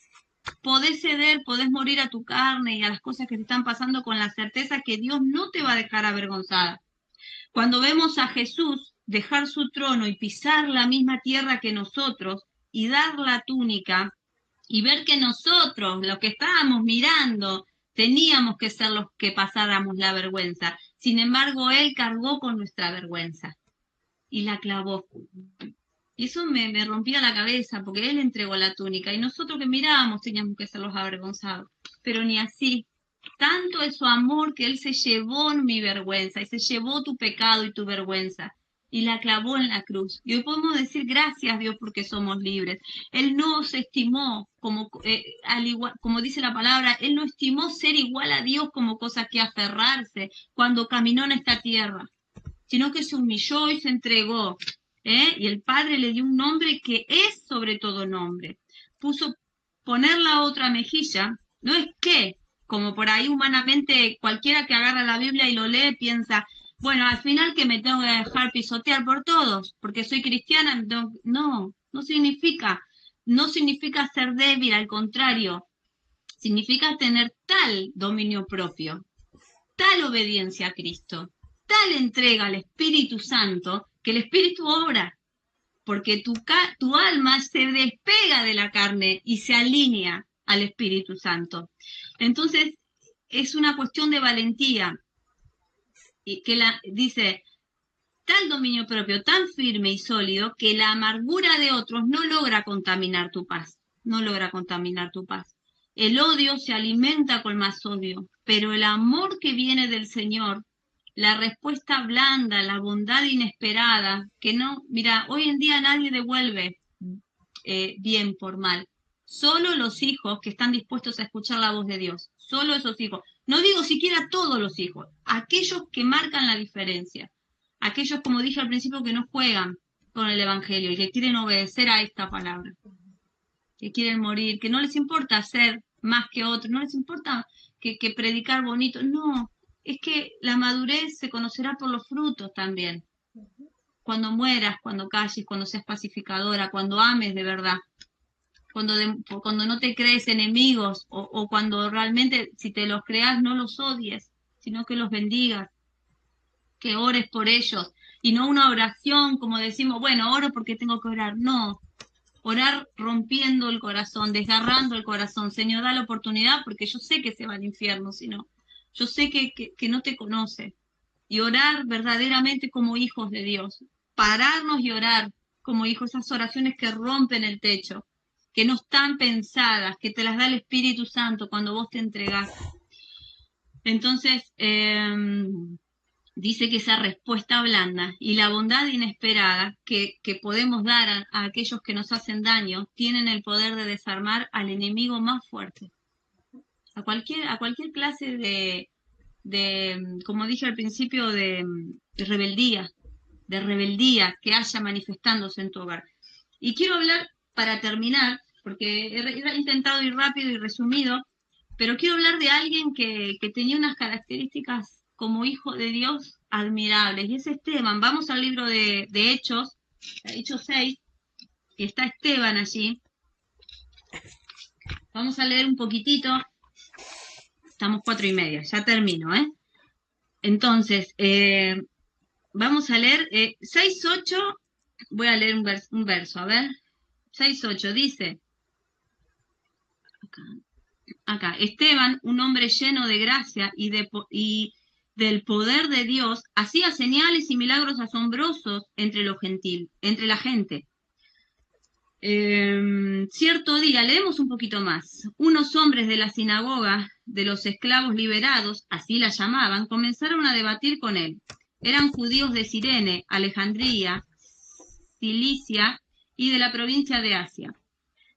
A: Podés ceder, podés morir a tu carne y a las cosas que te están pasando con la certeza que Dios no te va a dejar avergonzada. Cuando vemos a Jesús dejar su trono y pisar la misma tierra que nosotros y dar la túnica y ver que nosotros, los que estábamos mirando, teníamos que ser los que pasáramos la vergüenza. Sin embargo, Él cargó con nuestra vergüenza y la clavó. Y eso me rompía la cabeza, porque Él entregó la túnica y nosotros que mirábamos teníamos que ser los avergonzados. Pero ni así. Tanto es su amor que Él se llevó mi vergüenza y se llevó tu pecado y tu vergüenza y la clavó en la cruz. Y hoy podemos decir gracias, Dios, porque somos libres. Él no se estimó, como dice la palabra, Él no estimó ser igual a Dios como cosa que aferrarse cuando caminó en esta tierra, sino que se humilló y se entregó. Y el Padre le dio un nombre que es sobre todo nombre. Poner la otra mejilla, no es que, como por ahí humanamente cualquiera que agarra la Biblia y lo lee piensa, bueno, al final que me tengo que dejar pisotear por todos, porque soy cristiana. No significa ser débil, al contrario, significa tener tal dominio propio, tal obediencia a Cristo, tal entrega al Espíritu Santo, que el Espíritu obra, porque tu alma se despega de la carne y se alinea al Espíritu Santo. Entonces, es una cuestión de valentía, y que dice, tal dominio propio, tan firme y sólido, que la amargura de otros no logra contaminar tu paz, no logra contaminar tu paz. El odio se alimenta con más odio, pero el amor que viene del Señor, la respuesta blanda, la bondad inesperada, que no, mira, hoy en día nadie devuelve bien por mal. Solo los hijos que están dispuestos a escuchar la voz de Dios, solo esos hijos. No digo siquiera todos los hijos, aquellos que marcan la diferencia, aquellos, como dije al principio, que no juegan con el Evangelio y que quieren obedecer a esta palabra, que quieren morir, que no les importa ser más que otros, no les importa que predicar bonito, no, es que la madurez se conocerá por los frutos también. Cuando mueras, cuando calles, cuando seas pacificadora, cuando ames de verdad, cuando no te crees enemigos, o cuando realmente, si te los creas, no los odies, sino que los bendigas, que ores por ellos, y no una oración como decimos, bueno, oro porque tengo que orar. No, orar rompiendo el corazón, desgarrando el corazón. Señor, da la oportunidad, porque yo sé que se va al infierno, si no, yo sé que no te conoce. Y orar verdaderamente como hijos de Dios, pararnos y orar como hijos, esas oraciones que rompen el techo, que no están pensadas, que te las da el Espíritu Santo cuando vos te entregás. Entonces, dice que esa respuesta blanda y la bondad inesperada que podemos dar a aquellos que nos hacen daño, tienen el poder de desarmar al enemigo más fuerte. A cualquier clase de, como dije al principio, de rebeldía que haya manifestándose en tu hogar. Y quiero hablar, para terminar, porque he intentado ir rápido y resumido, pero quiero hablar de alguien que tenía unas características como hijo de Dios admirables, y es Esteban. Vamos al libro de Hechos 6, y está Esteban allí. Vamos a leer un poquitito. Estamos 4:30, ya termino, Entonces, Vamos a leer 6:8, voy a leer un verso, a ver. 6:8 dice, acá, Esteban, un hombre lleno de gracia y del poder de Dios, hacía señales y milagros asombrosos entre entre la gente. Cierto día, leemos un poquito más, unos hombres de la sinagoga de los esclavos liberados, así la llamaban, comenzaron a debatir con él. Eran judíos de Cirene, Alejandría, Cilicia y de la provincia de Asia.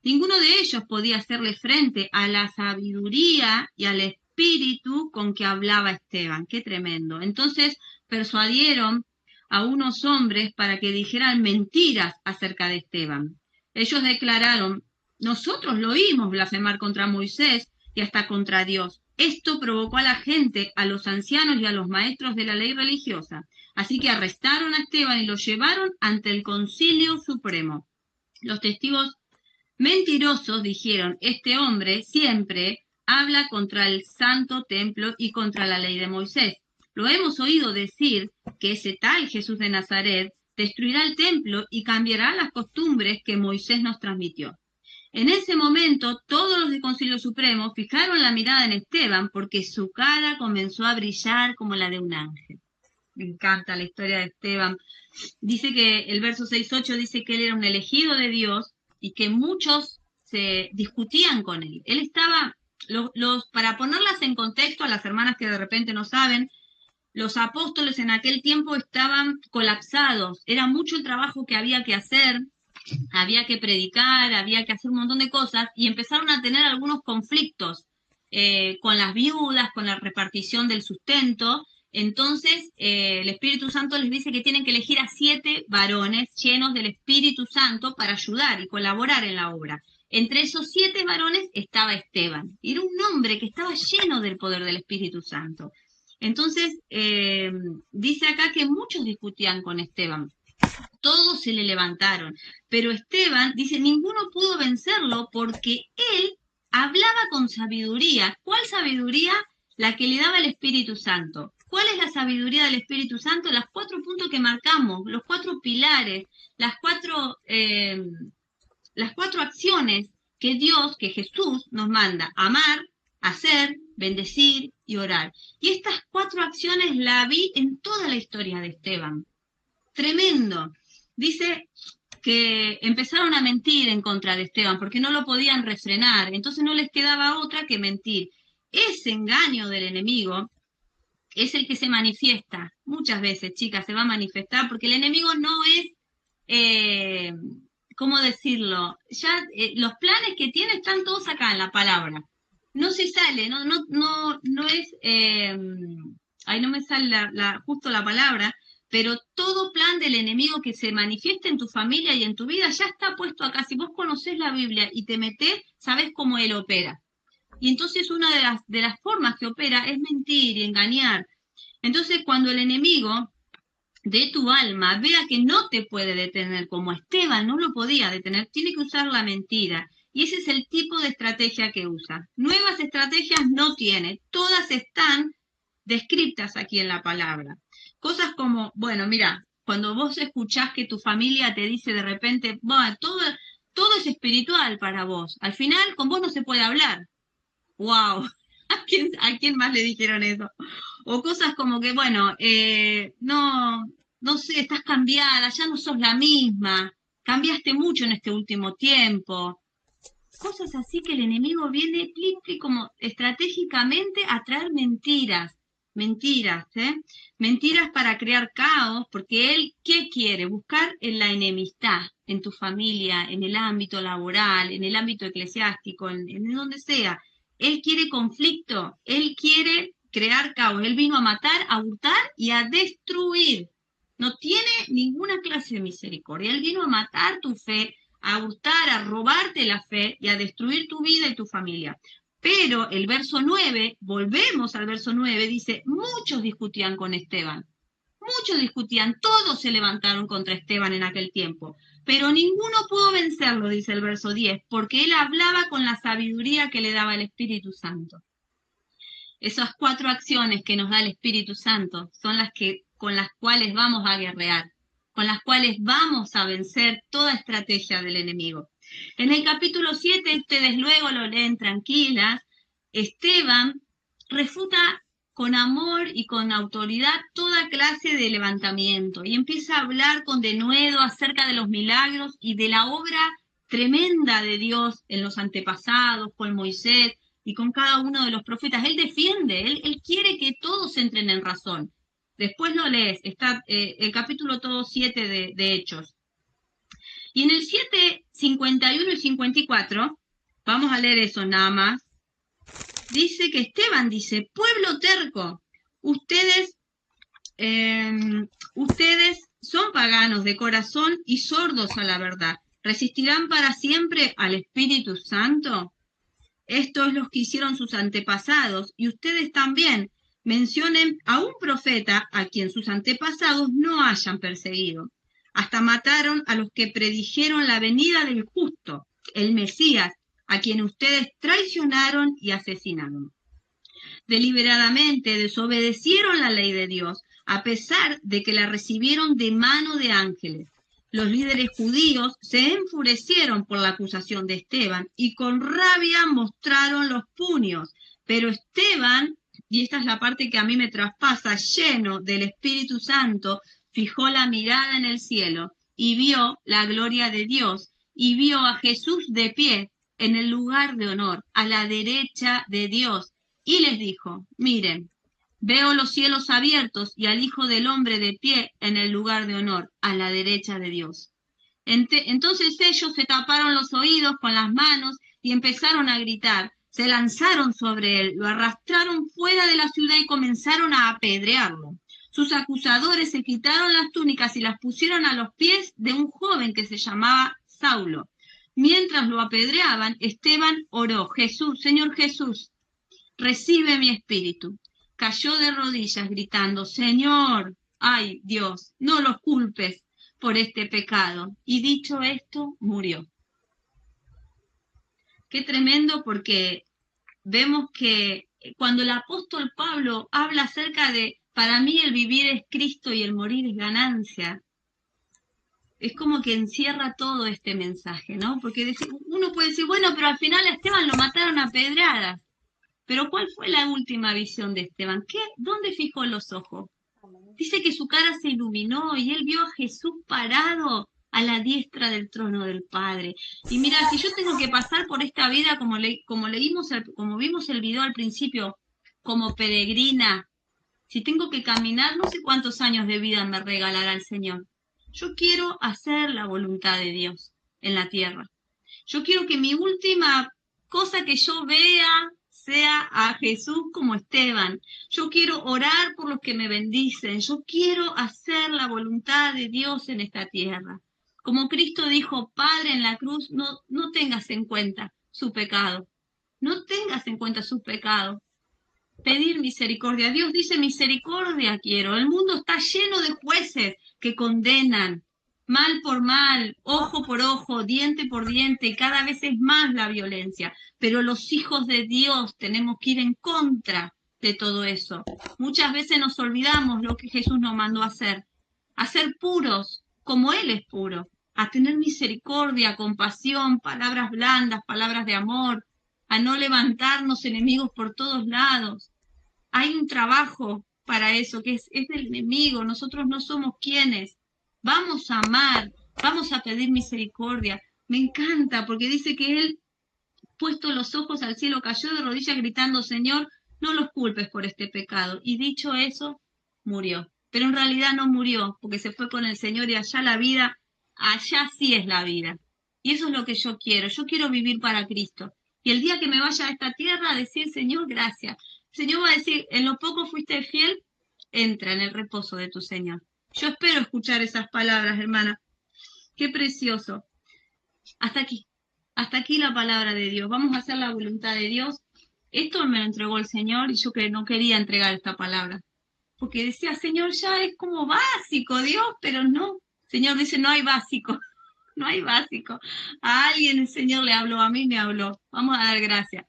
A: Ninguno de ellos podía hacerle frente a la sabiduría y al espíritu con que hablaba Esteban. Qué tremendo. Entonces persuadieron a unos hombres para que dijeran mentiras acerca de Esteban. Ellos declararon, nosotros lo oímos blasfemar contra Moisés y hasta contra Dios. Esto provocó a la gente, a los ancianos y a los maestros de la ley religiosa. Así que arrestaron a Esteban y lo llevaron ante el Concilio Supremo. Los testigos mentirosos dijeron, este hombre siempre habla contra el santo templo y contra la ley de Moisés. Lo hemos oído decir que ese tal Jesús de Nazaret destruirá el templo y cambiará las costumbres que Moisés nos transmitió. En ese momento, todos los del Concilio Supremo fijaron la mirada en Esteban porque su cara comenzó a brillar como la de un ángel. Me encanta la historia de Esteban. Dice que el verso 6:8 dice que él era un elegido de Dios y que muchos se discutían con él. Él estaba, para ponerlas en contexto a las hermanas que de repente no saben, los apóstoles en aquel tiempo estaban colapsados, era mucho el trabajo que había que hacer, había que predicar, había que hacer un montón de cosas y empezaron a tener algunos conflictos con las viudas, con la repartición del sustento. Entonces el Espíritu Santo les dice que tienen que elegir a 7 varones llenos del Espíritu Santo para ayudar y colaborar en la obra. Entre esos 7 varones estaba Esteban. Era un hombre que estaba lleno del poder del Espíritu Santo. Entonces dice acá que muchos discutían con Esteban. Todos se le levantaron, pero Esteban dice, ninguno pudo vencerlo porque él hablaba con sabiduría. ¿Cuál sabiduría? La que le daba el Espíritu Santo. ¿Cuál es la sabiduría del Espíritu Santo? Las 4 puntos que marcamos, los 4 pilares, las 4 acciones que Dios, que Jesús nos manda: amar, hacer, bendecir y orar. Y estas 4 acciones la vi en toda la historia de Esteban. Tremendo. Dice que empezaron a mentir en contra de Esteban porque no lo podían refrenar, entonces no les quedaba otra que mentir. Ese engaño del enemigo es el que se manifiesta. Muchas veces, chicas, se va a manifestar porque el enemigo no es, ¿cómo decirlo? Ya los planes que tiene están todos acá en la palabra. No se sale, no es, ahí no me sale justo la palabra, pero todo plan del enemigo que se manifieste en tu familia y en tu vida ya está puesto acá. Si vos conocés la Biblia y te metés, sabés cómo él opera. Y entonces una de las formas que opera es mentir y engañar. Entonces cuando el enemigo de tu alma vea que no te puede detener, como Esteban no lo podía detener, tiene que usar la mentira. Y ese es el tipo de estrategia que usa. Nuevas estrategias no tiene, todas están descritas aquí en la palabra. Cosas como, bueno, mira, cuando vos escuchás que tu familia te dice de repente, bueno, todo es espiritual para vos, al final con vos no se puede hablar. ¡Wow! ¿A quién más le dijeron eso? O cosas como que, bueno, no sé, estás cambiada, ya no sos la misma, cambiaste mucho en este último tiempo. Cosas así que el enemigo viene como estratégicamente a traer mentiras, mentiras para crear caos, porque él, ¿qué quiere? Buscar en la enemistad, en tu familia, en el ámbito laboral, en el ámbito eclesiástico, en donde sea. Él quiere conflicto, él quiere crear caos, él vino a matar, a hurtar y a destruir. No tiene ninguna clase de misericordia, él vino a matar tu fe, a hurtar, a robarte la fe y a destruir tu vida y tu familia. Pero el verso 9, volvemos al verso 9, dice, muchos discutían con Esteban. Muchos discutían, todos se levantaron contra Esteban en aquel tiempo, pero ninguno pudo vencerlo, dice el verso 10, porque él hablaba con la sabiduría que le daba el Espíritu Santo. Esas 4 acciones que nos da el Espíritu Santo son las que con las cuales vamos a guerrear, con las cuales vamos a vencer toda estrategia del enemigo. En el capítulo 7, ustedes luego lo leen tranquilas, Esteban refuta con amor y con autoridad toda clase de levantamiento y empieza a hablar con denuedo acerca de los milagros y de la obra tremenda de Dios en los antepasados, con Moisés y con cada uno de los profetas. Él defiende, él quiere que todos entren en razón. Después lo lees, está el capítulo todo 7 de Hechos. Y en el 7, 51 y 54, vamos a leer eso nada más, dice que Esteban dice, pueblo terco, ustedes son paganos de corazón y sordos a la verdad. ¿Resistirán para siempre al Espíritu Santo? Esto es lo que hicieron sus antepasados, y ustedes también mencionen a un profeta a quien sus antepasados no hayan perseguido. Hasta mataron a los que predijeron la venida del justo, el Mesías, a quien ustedes traicionaron y asesinaron. Deliberadamente desobedecieron la ley de Dios, a pesar de que la recibieron de mano de ángeles. Los líderes judíos se enfurecieron por la acusación de Esteban y con rabia mostraron los puños. Pero Esteban, y esta es la parte que a mí me traspasa, lleno del Espíritu Santo, fijó la mirada en el cielo y vio la gloria de Dios y vio a Jesús de pie en el lugar de honor, a la derecha de Dios. Y les dijo, miren, veo los cielos abiertos y al Hijo del Hombre de pie en el lugar de honor, a la derecha de Dios. Entonces ellos se taparon los oídos con las manos y empezaron a gritar. Se lanzaron sobre él, lo arrastraron fuera de la ciudad y comenzaron a apedrearlo. Sus acusadores se quitaron las túnicas y las pusieron a los pies de un joven que se llamaba Saulo. Mientras lo apedreaban, Esteban oró, Jesús, Señor Jesús, recibe mi espíritu. Cayó de rodillas gritando, Señor, ay Dios, no los culpes por este pecado. Y dicho esto, murió. Qué tremendo, porque vemos que cuando el apóstol Pablo habla acerca de, para mí el vivir es Cristo y el morir es ganancia, es como que encierra todo este mensaje, ¿no? Porque uno puede decir, bueno, pero al final a Esteban lo mataron a pedradas. Pero ¿cuál fue la última visión de Esteban? ¿Dónde fijó los ojos? Dice que su cara se iluminó y él vio a Jesús parado a la diestra del trono del Padre. Y mira, si yo tengo que pasar por esta vida, como vimos el video al principio, como peregrina, si tengo que caminar, no sé cuántos años de vida me regalará el Señor. Yo quiero hacer la voluntad de Dios en la tierra. Yo quiero que mi última cosa que yo vea sea a Jesús como Esteban. Yo quiero orar por los que me bendicen. Yo quiero hacer la voluntad de Dios en esta tierra. Como Cristo dijo, Padre, en la cruz, no tengas en cuenta su pecado. No tengas en cuenta su pecado. Pedir misericordia. Dios dice, misericordia quiero. El mundo está lleno de jueces que condenan. Mal por mal, ojo por ojo, diente por diente, y cada vez es más la violencia. Pero los hijos de Dios tenemos que ir en contra de todo eso. Muchas veces nos olvidamos lo que Jesús nos mandó a ser puros, como Él es puro, a tener misericordia, compasión, palabras blandas, palabras de amor, a no levantarnos enemigos por todos lados. Hay un trabajo para eso, que es del enemigo. Nosotros no somos quienes. Vamos a amar, vamos a pedir misericordia. Me encanta porque dice que él, puesto los ojos al cielo, cayó de rodillas gritando, Señor, no los culpes por este pecado. Y dicho eso, murió. Pero en realidad no murió, porque se fue con el Señor y allá la vida, allá sí es la vida. Y eso es lo que yo quiero. Yo quiero vivir para Cristo. Y el día que me vaya a esta tierra, decir, Señor, gracias. El Señor va a decir, en lo poco fuiste fiel, entra en el reposo de tu Señor. Yo espero escuchar esas palabras, hermana. Qué precioso. Hasta aquí la palabra de Dios. Vamos a hacer la voluntad de Dios. Esto me lo entregó el Señor y yo que no quería entregar esta palabra. Porque decía, Señor, ya es como básico, Dios, pero no. El Señor dice, no hay básico. No hay básico. A alguien el Señor le habló, a mí me habló. Vamos a dar gracias.